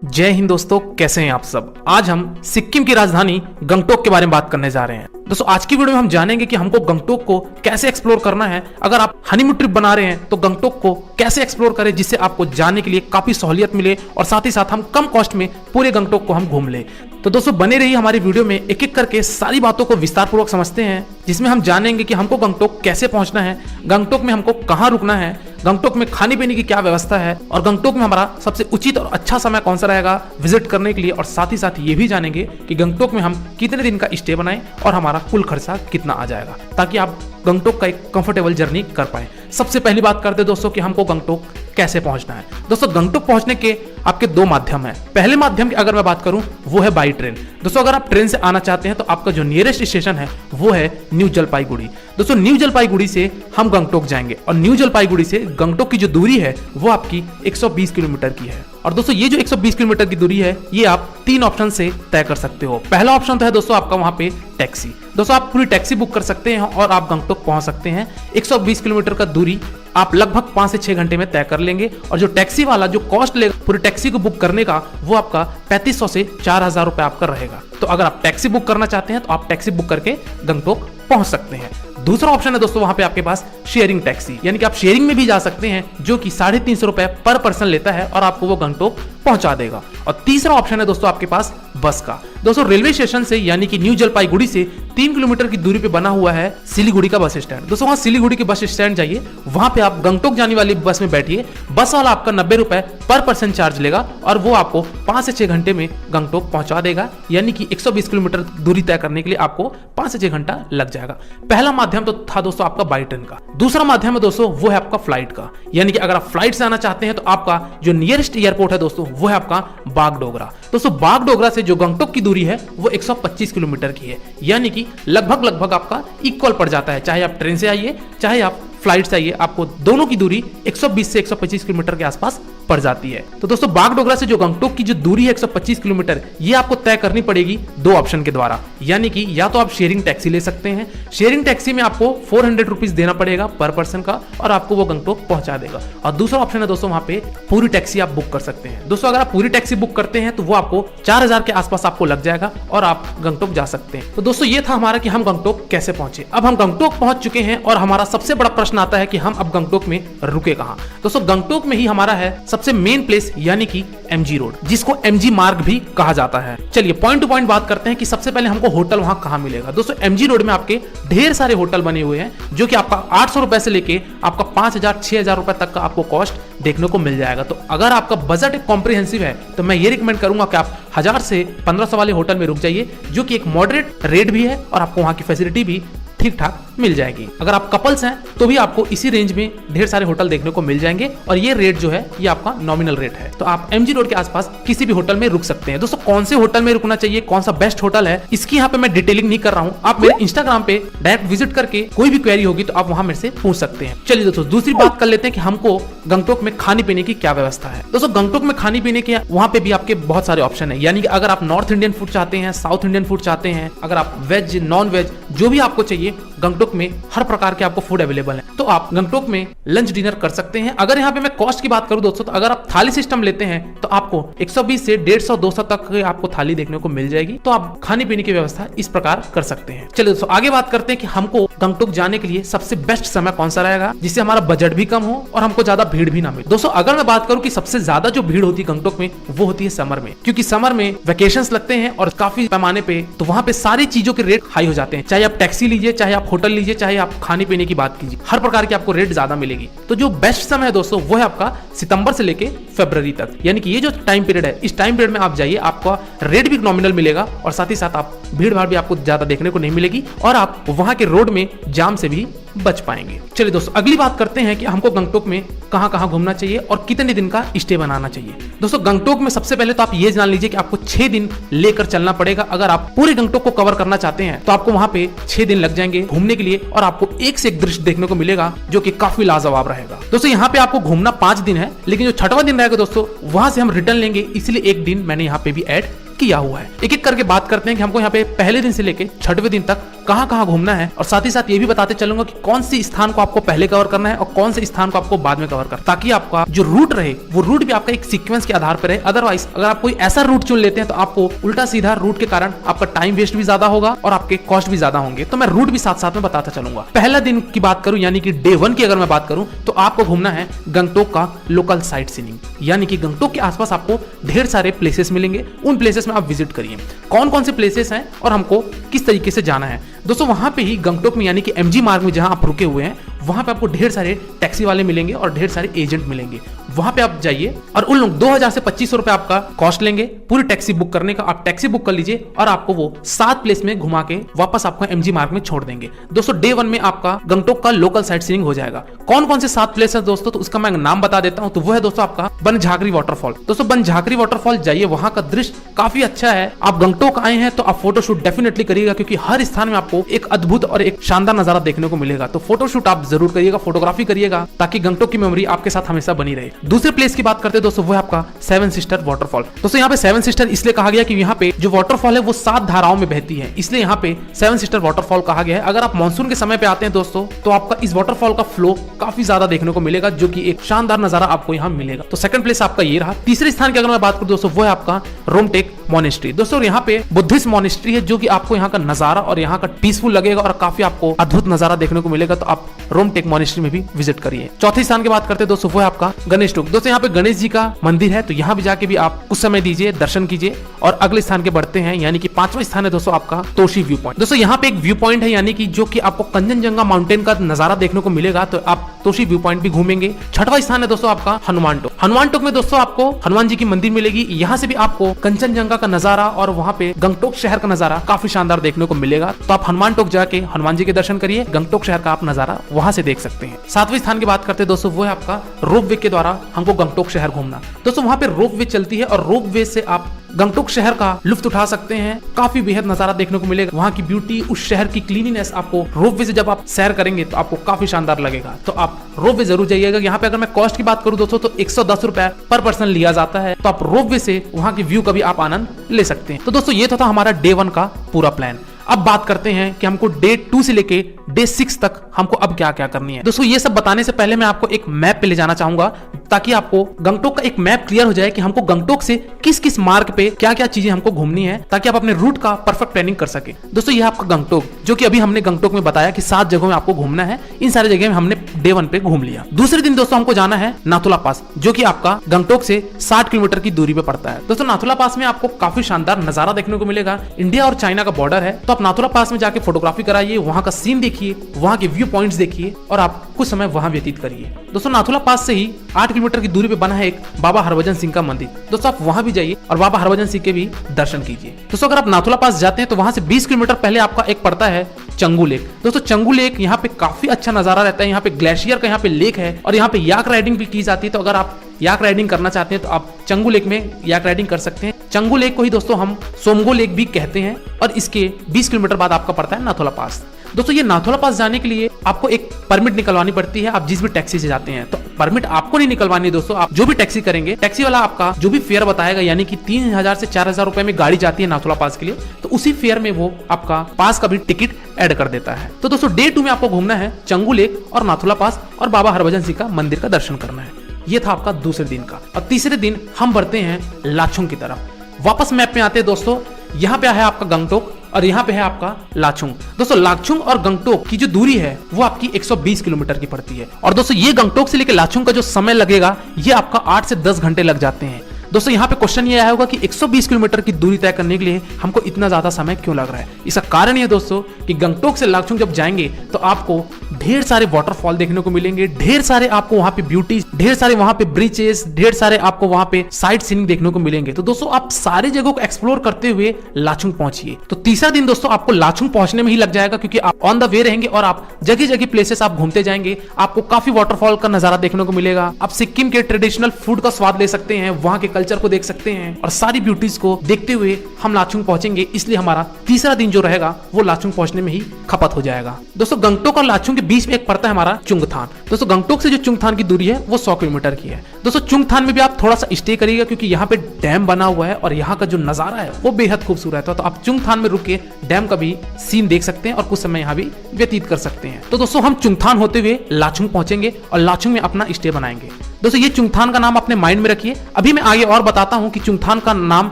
जय हिंद दोस्तों, कैसे हैं आप सब। आज हम सिक्किम की राजधानी गंगटोक के बारे में बात करने जा रहे हैं। दोस्तों आज की वीडियो में हम जानेंगे कि हमको गंगटोक को कैसे एक्सप्लोर करना है। अगर आप हनीमून ट्रिप बना रहे हैं तो गंगटोक को कैसे एक्सप्लोर करें जिससे आपको जाने के लिए काफी सहूलियत मिले और साथ ही साथ हम कम कॉस्ट में पूरे गंगटोक को हम घूम ले। तो दोस्तों बने रहिए हमारी वीडियो में, एक एक करके सारी बातों को विस्तार पूर्वक समझते हैं, जिसमें हम जानेंगे कि हमको गंगटोक कैसे पहुंचना है, गंगटोक में हमको कहाँ रुकना है, गंगटोक में खाने पीने की क्या व्यवस्था है और गंगटोक में हमारा सबसे उचित और अच्छा समय कौन सा रहेगा विजिट करने के लिए। और साथ ही साथ ये भी जानेंगे कि गंगटोक में हम कितने दिन का स्टे बनाएं और हमारा कुल खर्चा कितना आ जाएगा, ताकि आप गंगटोक का एक कंफर्टेबल जर्नी कर पाए। सबसे पहली बात करते हैं दोस्तों कि हमको गंगटोक कैसे पहुंचना है। दोस्तों गंगटोक पहुंचने के आपके दो माध्यम हैं। पहले माध्यम की अगर मैं बात करूं वो है बाई ट्रेन। दोस्तों अगर आप ट्रेन से आना चाहते हैं तो आपका जो नियरेस्ट स्टेशन है वो है न्यू जलपाईगुड़ी। दोस्तों न्यू जलपाईगुड़ी से हम गंगटोक जाएंगे और न्यू जलपाईगुड़ी से गंगटोक की जो दूरी है वो आपकी 120 किलोमीटर की है। और दोस्तों ये जो 120 किलोमीटर की दूरी है ये आप तीन ऑप्शन से तय कर सकते हो। पहला ऑप्शन तो है दोस्तों आपका वहां पे टैक्सी। दोस्तों आप पूरी टैक्सी बुक कर सकते हैं और आप गंगटोक पहुंच सकते हैं। 120 किलोमीटर का दूरी आप लगभग 5 से 6 घंटे में तय कर लेंगे। और जो टैक्सी वाला जो कॉस्ट लेगा पूरी टैक्सी को बुक करने का वो आपका 3500 से 4000 रुपए आपका रहेगा। तो अगर आप टैक्सी बुक करना चाहते हैं तो आप टैक्सी बुक करके गंगटोक पहुंच सकते हैं। दूसरा ऑप्शन है दोस्तों वहां पे आपके पास शेयरिंग टैक्सी, यानी कि आप शेयरिंग में भी जा सकते हैं, जो कि 350 रुपए पर पर्सन लेता है और आपको वो गंगटोक पहुंचा देगा। और तीसरा ऑप्शन है दोस्तों आपके पास बस का। दोस्तों रेलवे स्टेशन से यानी कि न्यू जलपाईगुड़ी से 3 किलोमीटर की दूरी पे बना हुआ है सिलीगुड़ी का बस स्टैंड। दोस्तों वहां सिलीगुड़ी के बस स्टैंड जाइए, वहां पे आप गंगटोक जाने वाली बस में बैठिए। बस वाला आपका 90 रुपए पर पर्सन चार्ज लेगा और वो आपको 5 से 6 घंटे में गंगटोक पहुंचा देगा, यानी कि 120 किलोमीटर दूरी तय करने के लिए आपको 5 से 6 घंटा लग जाएगा। पहला माध्यम तो था दोस्तों आपका बाई ट्रेन का। दूसरा माध्यम है दोस्तों वो है आपका फ्लाइट का, यानी कि अगर आप फ्लाइट से आना चाहते हैं तो आपका जो नियरेस्ट एयरपोर्ट है दोस्तों वो है आपका बागडोगरा। दोस्तों बागडोगरा से जो गंगटोक की दूरी है वो 125 किलोमीटर की है, यानी कि लगभग आपका इक्वल पड़ जाता है। चाहे आप ट्रेन से आइए चाहे आप फ्लाइट से आइए, आपको दोनों की दूरी 120 से 125 किलोमीटर के आसपास पड़ जाती है। तो दोस्तों बागडोगरा से जो गंगटोक की जो दूरी है 125 किलोमीटर, ये आपको तय करनी पड़ेगी दो ऑप्शन के द्वारा, यानी कि या तो आप शेयरिंग टैक्सी ले सकते हैं। शेयरिंग टैक्सी में आपको 400 रुपीज देना पड़ेगा पर पर्सन का और आपको वो गंगटोक पहुंचा देगा। और दूसरा ऑप्शन है दोस्तों वहां पे पूरी टैक्सी आप बुक कर सकते हैं। दोस्तों अगर आप पूरी टैक्सी बुक करते हैं तो वो आपको 4000 के आसपास आपको लग जाएगा और आप गंगटोक जा सकते हैं। तो दोस्तों ये था हमारा कि हम गंगटोक कैसे पहुंचे। अब हम गंगटोक पहुंच चुके हैं और हमारा सबसे बड़ा प्रश्न आता है कि हम अब गंगटोक में रुके कहां। दोस्तों गंगटोक में ही हमारा है सबसे मेन प्लेस, यानी कि एमजी रोड, जिसको एमजी मार्ग भी कहा जाता है। चलिए पॉइंट टू पॉइंट बात करते हैं कि सबसे पहले हमको होटल वहां कहां मिलेगा। दोस्तों एमजी रोड में आपके ढेर सारे होटल बने हुए हैं, जो कि आपका 800 रुपए से लेके आपका 5000 6000 रुपए तक का आपको कॉस्ट देखने को मिल जाएगा। तो अगर आपका बजट कॉम्प्रिहेंसिव है तो मैं ये रिकमेंड करूंगा कि आप 1000 से 1500 वाले होटल में रुक जाइए, जो कि एक मॉडरेट रेट भी है और आपको वहां की फैसिलिटी भी ठीक ठाक मिल जाएगी। अगर आप कपल्स हैं तो भी आपको इसी रेंज में ढेर सारे होटल देखने को मिल जाएंगे और ये रेट जो है ये आपका नॉमिनल रेट है। तो आप एमजी रोड के आसपास किसी भी होटल में रुक सकते हैं। दोस्तों कौन से होटल में रुकना चाहिए, कौन सा बेस्ट होटल है, इसकी यहाँ पे मैं डिटेलिंग नहीं कर रहा हूँ। आप मेरे इंस्टाग्राम पे डायरेक्ट विजिट करके कोई भी क्वेरी होगी तो आप वहां मेरे से पूछ सकते हैं। चलिए दोस्तों दूसरी बात कर लेते हैं कि हमको गंगटोक में खाने पीने की क्या व्यवस्था है। दोस्तों गंगटोक में खाने पीने के वहां पे भी आपके बहुत सारे ऑप्शन है, यानी कि अगर आप नॉर्थ इंडियन फूड चाहते हैं, साउथ इंडियन फूड चाहते हैं, अगर आप वेज नॉन वेज जो भी आपको चाहिए, गंगटोक में हर प्रकार के आपको फूड अवेलेबल है। तो आप गंगटोक में लंच डिनर कर सकते हैं। अगर यहाँ पे मैं कॉस्ट की बात करूं दोस्तों तो अगर आप थाली सिस्टम लेते हैं तो आपको 120 से 150 200 तक आपको थाली देखने को मिल जाएगी। तो आप खाने पीने की व्यवस्था इस प्रकार कर सकते हैं। चलिए दोस्तों आगे बात करते हैं कि हमको गंगटोक जाने के लिए सबसे बेस्ट समय कौन सा रहेगा, जिससे हमारा बजट भी कम हो और हमको ज्यादा भीड़ भी ना मिले। दोस्तों अगर मैं बात करूं कि सबसे ज्यादा जो भीड़ होती है गंगटोक में वो होती है समर में, क्योंकि समर में वैकेशंस लगते हैं और काफी पैमाने पे, तो वहां पे सारी चीजों के रेट हाई हो जाते हैं। चाहे आप टैक्सी लीजिए, चाहे आप होटल लीजिए, चाहे आप खाने पीने की बात कीजिए, हर प्रकार की आपको रेट ज्यादा मिलेगी। तो जो बेस्ट समय है दोस्तों वो है आपका सितंबर से लेके फरवरी तक, यानी कि ये जो टाइम पीरियड है इस टाइम पीरियड में आप जाइए, आपका रेट भी नॉमिनल मिलेगा और साथ ही साथ आप भीड़ भाड़ भी आपको ज्यादा देखने को नहीं मिलेगी और आप वहां के रोड में जाम से भी बच पाएंगे। चलिए दोस्तों अगली बात करते हैं कि हमको गंगटोक में कहां कहां घूमना चाहिए और कितने दिन का स्टे बनाना चाहिए। दोस्तों गंगटोक में सबसे पहले तो आप ये जान लीजिए कि आपको 6 दिन लेकर चलना पड़ेगा। अगर आप पूरे गंगटोक को कवर करना चाहते हैं तो आपको वहां पे 6 दिन लग जाएंगे घूमने के लिए और आपको एक से एक दृश्य देखने को मिलेगा जो कि काफी लाजवाब रहेगा। दोस्तों यहाँ पे आपको घूमना 5 दिन है, लेकिन जो 6वां दिन रहेगा दोस्तों वहां से हम रिटर्न लेंगे, इसलिए 1 दिन मैंने यहाँ पे भी ऐड किया हुआ है। एक एक करके बात करते हैं कि हमको यहाँ पे पहले दिन से लेके 6वें दिन तक कहाँ कहाँ घूमना है, और साथ ही साथ ये भी बताते चलूंगा कि कौन सी स्थान को आपको पहले कवर करना है और कौन से स्थान को आपको बाद में कवर करना है, ताकि आपका जो रूट रहे वो रूट भी आपका एक सीक्वेंस के आधार पर रहे। अदरवाइज अगर आप कोई ऐसा रूट चुन लेते हैं तो आपको उल्टा सीधा रूट के कारण आपका टाइम वेस्ट भी ज्यादा होगा और आपके कॉस्ट भी ज्यादा होंगे। तो मैं रूट भी साथ साथ में बताता चलूंगा। पहला दिन की बात करूं यानी कि डे 1 की अगर मैं बात करूं तो आपको घूमना है गंगटोक का लोकल साइट सीइंग, यानी कि गंगटोक के आसपास आपको ढेर सारे प्लेसेस मिलेंगे। उन प्लेसेस में आप विजिट करिए। कौन कौन से प्लेसेस हैं और हमको किस तरीके से जाना है। दोस्तों वहां पे ही गंगटोक में यानी कि एमजी मार्ग में जहां आप रुके हुए हैं वहां पे आपको ढेर सारे टैक्सी वाले मिलेंगे और ढेर सारे एजेंट मिलेंगे। वहां पे आप जाइए और उन लोग 2000 से 2500 रुपए आपका कॉस्ट लेंगे पूरी टैक्सी बुक करने का। आप टैक्सी बुक कर लीजिए और आपको वो 7 प्लेस में घुमा के वापस आपको एमजी मार्ग में छोड़ देंगे। दोस्तों डे 1 में आपका गंगटोक का लोकल साइट सीइंग हो जाएगा। कौन कौन से 7 प्लेस है दोस्तों, तो उसका मैं नाम बता देता हूं। तो वो है दोस्तों आपका बनझागरी वाटरफॉल। दोस्तों बनझागरी वाटरफॉल जाइए, वहां का दृश्य काफी अच्छा है। आप गंगटोक आए हैं तो आप फोटोशूट डेफिनेटली करिएगा, क्योंकि हर स्थान में आपको एक अद्भुत और एक शानदार नजारा देखने को मिलेगा। तो फोटोशूट आप जरूर करिएगा, फोटोग्राफी करिएगा, ताकि गंगटोक की मेमोरी आपके साथ हमेशा बनी रहे। दूसरे प्लेस की बात करते हैं दोस्तों, वो है आपका 7 सिस्टर वाटरफॉल। दोस्तों यहाँ पे 7 सिस्टर इसलिए कहा गया कि यहाँ पे जो वाटरफॉल है वो 7 धाराओं में बहती है, इसलिए यहाँ पे 7 सिस्टर वाटरफॉल कहा गया है। अगर आप मानसून के समय पे आते हैं दोस्तों तो आपका इस वाटरफॉल का फ्लो काफी ज्यादा देखने को मिलेगा, जो कि एक शानदार नजारा आपको यहाँ मिलेगा। तो सेकंड प्लेस आपका ये रहा। तीसरे स्थान की अगर मैं बात करूं दोस्तों, वो है आपका रोमटेक मॉनेस्ट्री। दोस्तों यहाँ पे बुद्धिस्ट मॉनेस्ट्री है, जो कि आपको यहाँ का नजारा और यहाँ का पीसफुल लगेगा और काफी आपको अद्भुत नजारा देखने को मिलेगा। तो आप रोमटेक मॉनेस्ट्री में भी विजिट करिए। चौथे स्थान की बात करते हैं दोस्तों, वो है आपका गणेश टोक। दोस्तों यहाँ पे गणेश जी का मंदिर है, तो यहाँ भी जाके भी आप कुछ समय दीजिए, दर्शन कीजिए। और अगले स्थान के बढ़ते हैं, यानी कि 5वां स्थान है दोस्तों आपका तोशी व्यू पॉइंट। दोस्तों यहाँ पे एक व्यू पॉइंट है, यानी कि जो कि आपको कंचनजंगा माउंटेन का नजारा देखने को मिलेगा, तो आप तोशी व्यू पॉइंट भी घूमेंगे। 6वां स्थान है दोस्तों आपका हनुमान टोक। हनुमान टोक में दोस्तों आपको हनुमान जी की मंदिर मिलेगी। यहाँ से भी आपको कंचनजंगा का नजारा और वहाँ पे गंगटोक शहर का नजारा काफी शानदार देखने को मिलेगा। तो आप हनुमान टोक जाके हनुमान जी के दर्शन करिए, गंगटोक शहर का आप नजारा वहां से देख सकते हैं। 7वें स्थान की बात करते हैं दोस्तों, वो है आपका रोप वे के द्वारा हमको गंगटोक शहर घूमना। दोस्तों वहां पे रोप वे चलती है और रोप वे से आप गंगटोक शहर का लुत्फ उठा सकते हैं। काफी बेहद नजारा देखने को मिलेगा, वहां की ब्यूटी, उस शहर की क्लीनिनेस आपको रोप वे से जब आप सैर करेंगे तो आपको काफी शानदार लगेगा। तो आप रोप वे जरूर जाइएगा। यहाँ पे अगर मैं कॉस्ट की बात करूं दोस्तों तो 110 रुपए पर पर्सन लिया जाता है। तो आप रोप वे से वहां की व्यू का भी आप आनंद ले सकते हैं। तो दोस्तों ये तो था हमारा डे 1 का पूरा प्लान। अब बात करते हैं कि हमको डे 2 से लेके डे 6 तक हमको अब क्या क्या करनी है। दोस्तों ये सब बताने से पहले मैं आपको एक मैप पे ले जाना चाहूंगा, ताकि आपको गंगटोक का एक मैप क्लियर हो जाए कि हमको गंगटोक से किस किस मार्ग पे क्या क्या चीजें हमको घूमनी है, ताकि आप अपने रूट का परफेक्ट प्लानिंग कर सके। दोस्तों ये आपका गंगटोक, जो कि अभी हमने गंगटोक में बताया कि 7 जगहों में आपको घूमना है। इन सारी जगह में हमने डे 1 पे घूम लिया। दूसरे दिन दोस्तों हमको जाना है नाथुला पास, जो कि आपका गंगटोक से 60 किलोमीटर की दूरी पे पड़ता है। दोस्तों नाथुला पास में आपको काफी शानदार नजारा देखने को मिलेगा। इंडिया और चाइना का बॉर्डर है, तो आप नाथुला पास में जाके फोटोग्राफी कराइए, वहां का सीन देखिए, वहां के व्यू पॉइंट्स देखिए और आप कुछ समय वहां व्यतीत करिए। दोस्तों नाथुला पास से ही 8 किलोमीटर की दूरी पे बना है एक बाबा हरभजन सिंह का मंदिर। दोस्तों आप वहां भी जाइए और बाबा हरभजन सिंह के भी दर्शन कीजिए। दोस्तों अगर आप नाथुला पास जाते हैं तो वहां से 20 किलोमीटर पहले आपका एक पड़ता है चंगू लेक। दोस्तों चंगू लेक यहाँ पे काफी अच्छा नजारा रहता है। यहाँ पे ग्लेशियर का यहाँ पे लेक है और यहाँ पे याक राइडिंग भी की जाती है। तो अगर आप याक राइडिंग करना चाहते हैं तो आप चंगू लेक में याक राइडिंग कर सकते हैं। चंगू लेक को ही दोस्तों हम सोमगो लेक भी कहते हैं और इसके 20 किलोमीटर बाद आपका पड़ता है नाथुला पास। दोस्तों ये नाथुला पास जाने के लिए आपको एक परमिट निकलवानी पड़ती है। आप जिस भी टैक्सी से जाते हैं तो परमिट आपको नहीं निकलवानी दोस्तों, आप जो भी टैक्सी करेंगे टैक्सी वाला आपका जो भी फेयर बताएगा, यानी कि 3000 से 4000 रुपए में गाड़ी जाती है नाथुला पास के लिए, तो उसी फेयर में वो आपका पास का भी टिकट ऐड कर देता है। तो दोस्तों डे 2 में आपको घूमना है चंगू लेक और नाथुला पास और बाबा हरभजन सिंह का मंदिर का दर्शन करना है। ये था आपका दूसरे दिन का। और तीसरे दिन हम बढ़ते हैं लाचुंग की तरफ। वापस मैप में आते हैं दोस्तों, यहाँ पे है आपका गंगटोक और यहाँ पे है आपका लाचुंग। दोस्तों लाचुंग और गंगटोक की जो दूरी है वो आपकी 120 किलोमीटर की पड़ती है। और दोस्तों ये गंगटोक से लेकर लाचुंग का जो समय लगेगा ये आपका 8 से 10 घंटे लग जाते हैं। दोस्तों यहाँ पे क्वेश्चन ये आया होगा कि 120 किलोमीटर की दूरी तय करने के लिए हमको इतना ज्यादा समय क्यों लग रहा है। इसका कारण ये दोस्तों कि गंगटोक से लाचुंग जब जाएंगे तो आपको ढेर सारे वाटरफॉल देखने को मिलेंगे, ढेर सारे आपको वहां पे ब्यूटी, ढेर सारे वहां पे ब्रिजेस, ढेर सारे आपको वहां पे साइट सीइंग देखने को मिलेंगे। तो दोस्तों आप सारी जगहों को एक्सप्लोर करते हुए लाचुंग पहुंचिए। तो तीसरा दिन दोस्तों आपको लाचुंग पहुंचने में ही लग जाएगा, क्योंकि आप ऑन द वे रहेंगे और आप जगह जगह प्लेसेस आप घूमते जाएंगे। आपको काफी वाटरफॉल का नजारा देखने को मिलेगा। आप सिक्किम के ट्रेडिशनल फूड का स्वाद ले सकते हैं, वहां के कल्चर को देख सकते हैं और सारी ब्यूटीज को देखते हुए हम लाचुंग पहुंचेंगे। इसलिए हमारा तीसरा दिन जो रहेगा वो लाचुंग पहुंचने में ही खपत हो जाएगा। दोस्तों गंगटोक और लाचुंग के बीच में एक पड़ता है हमारा चुंगथान। दोस्तों गंगटोक से जो चुंगथान की दूरी है वो 100 किलोमीटर की है। दोस्तों चुंगथान में भी आप थोड़ा सा स्टे करिएगा क्योंकि यहाँ पे डैम बना हुआ है और यहाँ का जो नजारा है वो बेहद खूबसूरत है। तो आप चुंगथान में रुक के डैम का भी सीन देख सकते हैं और कुछ समय यहाँ भी व्यतीत कर सकते हैं। तो दोस्तों हम चुंगथान होते हुए लाचुंग पहुंचेंगे और लाचुंग में अपना स्टे बनाएंगे। दोस्तों ये चुंगथान का नाम अपने माइंड में रखिए। अभी मैं आगे और बताता हूं कि चुंगथान का नाम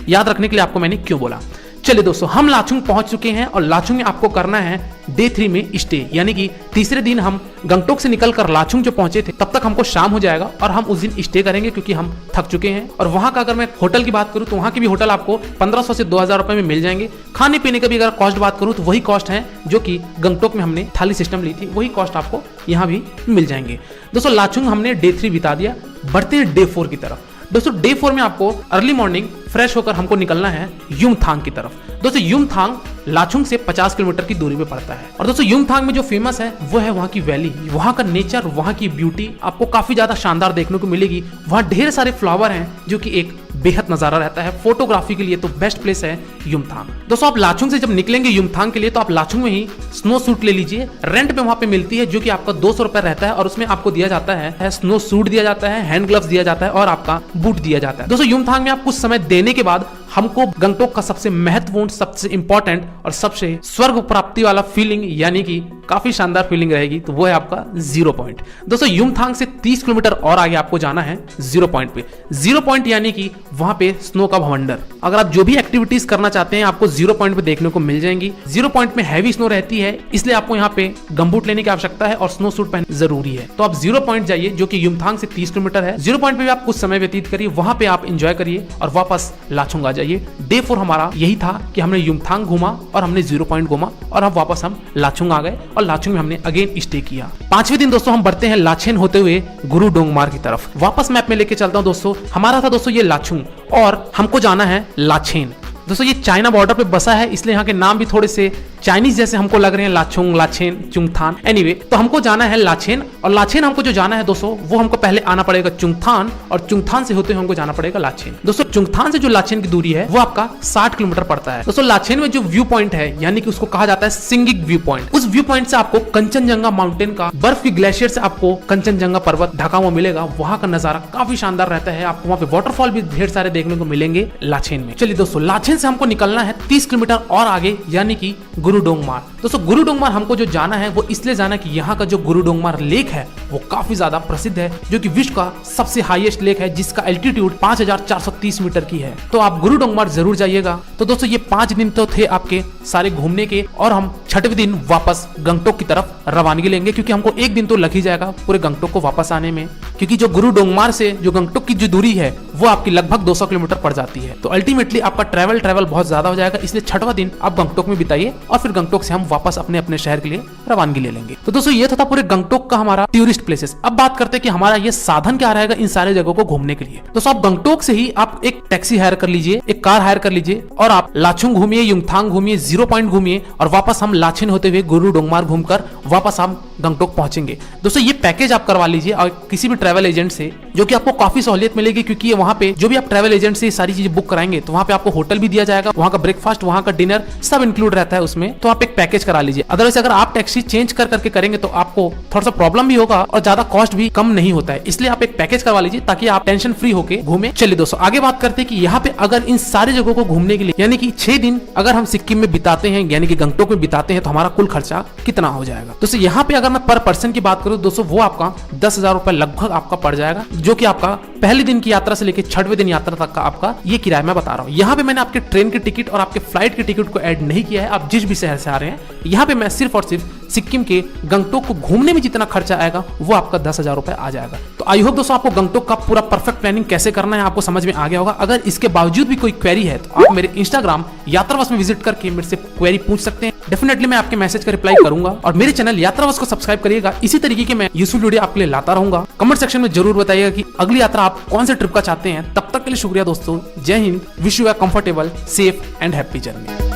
याद रखने के लिए आपको मैंने क्यों बोला। चलिए दोस्तों हम लाचुंग पहुंच चुके हैं और लाचुंग में आपको करना है डे 3 में स्टे, यानी कि तीसरे दिन हम गंगटोक से निकलकर लाचुंग जो पहुंचे थे तब तक हमको शाम हो जाएगा और हम उस दिन स्टे करेंगे क्योंकि हम थक चुके हैं। और वहां का अगर मैं होटल की बात करूं तो वहां के भी होटल आपको 1500 से 2000 रुपए में मिल जाएंगे। खाने पीने का भी अगर कॉस्ट बात करूं तो वही कॉस्ट है जो कि गंगटोक में हमने थाली सिस्टम ली थी, वही कॉस्ट आपको यहाँ भी मिल जाएंगे। दोस्तों लाचुंग हमने डे 3 बिता दिया, बढ़ते हैं डे 4 की तरफ। दोस्तों डे 4 में आपको अर्ली मॉर्निंग फ्रेश होकर हमको निकलना है युमथांग की तरफ। दोस्तों युमथांग लाचुंग से 50 किलोमीटर की दूरी पे पड़ता है। और दोस्तों युमथांग में जो फेमस है वो है वहाँ की वैली, वहाँ का नेचर, वहाँ की ब्यूटी आपको काफी ज्यादा शानदार देखने को मिलेगी। वहाँ ढेर सारे फ्लावर हैं जो कि एक बेहद नजारा रहता है। फोटोग्राफी के लिए तो बेस्ट प्लेस है युमथांग। दोस्तों आप लाचुंग से जब निकलेंगे युमथांग के लिए तो आप लाचुंग में ही स्नो सूट ले लीजिए, रेंट पे वहाँ पे मिलती है जो कि आपका 200 रुपए रहता है और उसमें आपको दिया जाता है स्नो सूट दिया जाता है, हैंड ग्लव्स दिया जाता है और आपका बूट दिया जाता है। दोस्तों युमथांग में आप कुछ समय देने के बाद हमको गंगटोक का सबसे महत्वपूर्ण, सबसे इंपॉर्टेंट और सबसे स्वर्ग प्राप्ति वाला फीलिंग यानी कि काफी शानदार फीलिंग रहेगी, तो वो है आपका 0 पॉइंट। दोस्तों युमथांग से 30 किलोमीटर और आगे आपको जाना है 0 पॉइंट पे। 0 पॉइंट यानी कि वहां पे स्नो का भवंडर। अगर आप जो भी एक्टिविटीज करना चाहते हैं आपको 0 पॉइंट पे देखने को मिल जाएंगी। 0 पॉइंट में हैवी स्नो रहती है, इसलिए आपको यहाँ पे गमबूट लेने की आवश्यकता है और स्नो सूट पहनना जरूरी है। तो आप 0 पॉइंट जाइए जो कि युमथांग से 30 किलोमीटर है। 0 पॉइंट पे भी आप कुछ समय व्यतीत करिए, वहां पे आप एंजॉय करिए और वापस लाचुंग आ जाइए। डे 4 हमारा यही था कि हमने युमथांग घूमा और हमने 0 पॉइंट घूमा और हम वापस हम लाचुंग आ गए और लाचुंग में हमने अगेन स्टे किया। 5वें दिन दोस्तों हम बढ़ते हैं लाचेन होते हुए गुरु डोंगमार की तरफ। वापस मैप में लेके चलता हूं दोस्तों। हमारा था दोस्तों ये लाचुंग और हमको जाना है लाचेन। दोस्तों ये चाइना बॉर्डर पे बसा है इसलिए यहाँ के नाम भी थोड़े से चाइनीज जैसे हमको लग रहे हैं, लाचुंग, लाचेन, चुंगथान। एनीवे तो हमको जाना है लाचेन और लाचेन हमको जो जाना है दोस्तों वो हमको पहले आना पड़ेगा चुंगथान और चुंगथान से होते हुए हमको जाना पड़ेगा लाचेन। दोस्तों चुंगथान से जो लाचेन की दूरी है वो आपका 60 किलोमीटर पड़ता है। दोस्तों लाचेन में जो व्यू पॉइंट है यानी कि उसको कहा जाता है सिंगिक व्यू पॉइंट, उस व्यू पॉइंट से आपको कंचनजंगा माउंटेन का, बर्फ की ग्लेशियर से आपको कंचनजंगा पर्वत ढका हुआ मिलेगा। वहां का नजारा काफी शानदार रहता है। आपको वहां पे वाटरफॉल भी ढेर सारे देखने को मिलेंगे लाचेन में। चलिए दोस्तों लाचेन से हमको निकलना है 30 किलोमीटर और आगे यानी कि गुरु डोंगमार। दोस्तों गुरु डोंगमार हमको जो जाना है वो इसलिए जाना कि यहाँ का जो गुरु डोंगमार लेक है वो काफी ज्यादा प्रसिद्ध है, जो कि विश्व का सबसे हाईएस्ट लेक है जिसका एल्टीट्यूड 5430 मीटर की है। तो आप गुरु डोंगमार जरूर जाइएगा। तो दोस्तों ये 5 दिन तो थे आपके सारे घूमने के और हम 6वें दिन वापस गंगटोक की तरफ रवानगी लेंगे क्योंकि हमको एक दिन तो लग ही जाएगा पूरे गंगटोक को वापस आने में, क्योंकि जो गुरु डोंगमार से जो गंगटोक की जो दूरी है वो आपकी लगभग 200 किलोमीटर पड़ जाती है। तो अल्टीमेटली आपका ट्रैवल बहुत ज्यादा हो जाएगा, इसलिए 6वां दिन आप गंगटोक में बिताइए और फिर गंगटोक से हम वापस अपने अपने शहर के लिए रवानगी ले लेंगे। तो दोस्तों ये था पूरे गंगटोक का हमारा टूरिस्ट प्लेसेस। अब बात करते हैं कि हमारा ये साधन क्या रहेगा इन सारे जगहों को घूमने के लिए। दोस्तों आप गंगटोक से ही आप एक टैक्सी हायर कर लीजिए, एक कार हायर कर लीजिए और आप लाचुंग घूमिए, युमथांग घूमिए, 0 पॉइंट घूमिए और वापस हम लाचेन होते हुए गुरु डोंगमार घूमकर वापस हम गंगटोक पहुंचेंगे। दोस्तों ये पैकेज आप करवा लीजिए और किसी भी ट्रैवल एजेंट से, जो कि आपको काफी सहूलियत मिलेगी क्योंकि वहां पे जो भी आप ट्रैवल एजेंट से सारी चीजें बुक कराएंगे तो वहां पे आपको होटल भी दिया जाएगा, वहां का ब्रेकफास्ट, वहां का डिनर सब इंक्लूड रहता है उसमें। तो आप एक पैकेज करा लीजिए। अदरवाइज अगर आप टैक्सी चेंज करके करेंगे तो आपको थोड़ा सा प्रॉब्लम भी होगा और ज्यादा कॉस्ट भी कम नहीं होता है, इसलिए आप एक पैकेज करवा लीजिए ताकि आप टेंशन फ्री होके घूमे। चलिए दोस्तों आगे बात करते हैं कि यहाँ पे अगर इन सारी जगहों को घूमने के लिए यानी कि 6 दिन अगर हम सिक्किम में बिताते हैं यानी कि गंगटोक में बिताते हैं तो हमारा कुल खर्चा कितना हो जाएगा। दोस्तों यहाँ पे अगर मैं पर पर्सन की बात करूँ दोस्तों वो आपका 10,000 रुपए लगभग आपका पड़ जाएगा, जो कि आपका पहले दिन की यात्रा से लेकर 6वें दिन यात्रा तक का आपका ये किराया मैं बता रहा हूँ। यहाँ पे मैंने आपके ट्रेन की टिकट और आपके फ्लाइट की टिकट को ऐड नहीं किया है। आप जिस भी शहर से आ रहे हैं यहाँ पे मैं सिर्फ और सिर्फ सिक्किम के गंगटोक को घूमने में जितना खर्चा आएगा वो आपका 10,000 रुपए आ जाएगा। तो आई होप दोस्तों आपको गंगटोक का पूरा परफेक्ट प्लानिंग कैसे करना है आपको समझ में आ गया होगा। अगर इसके बावजूद भी कोई क्वेरी है तो आप मेरे इंस्टाग्राम यात्रावश में विजिट करके मेरे से क्वेरी पूछ सकते हैं। डेफिनेटली मैं आपके मैसेज का रिप्लाई करूंगा और मेरे चैनल यात्रावश को सब्सक्राइब करिएगा। इसी तरीके के मैं यूजफुल वीडियो आपके लिए लाता रहूंगा। कमेंट सेक्शन में जरूर बताइएगा कि अगली यात्रा आप कौन से ट्रिप का चाहते हैं। तब तक के लिए शुक्रिया दोस्तों। जय Hind. Wish you a comfortable, safe and happy journey.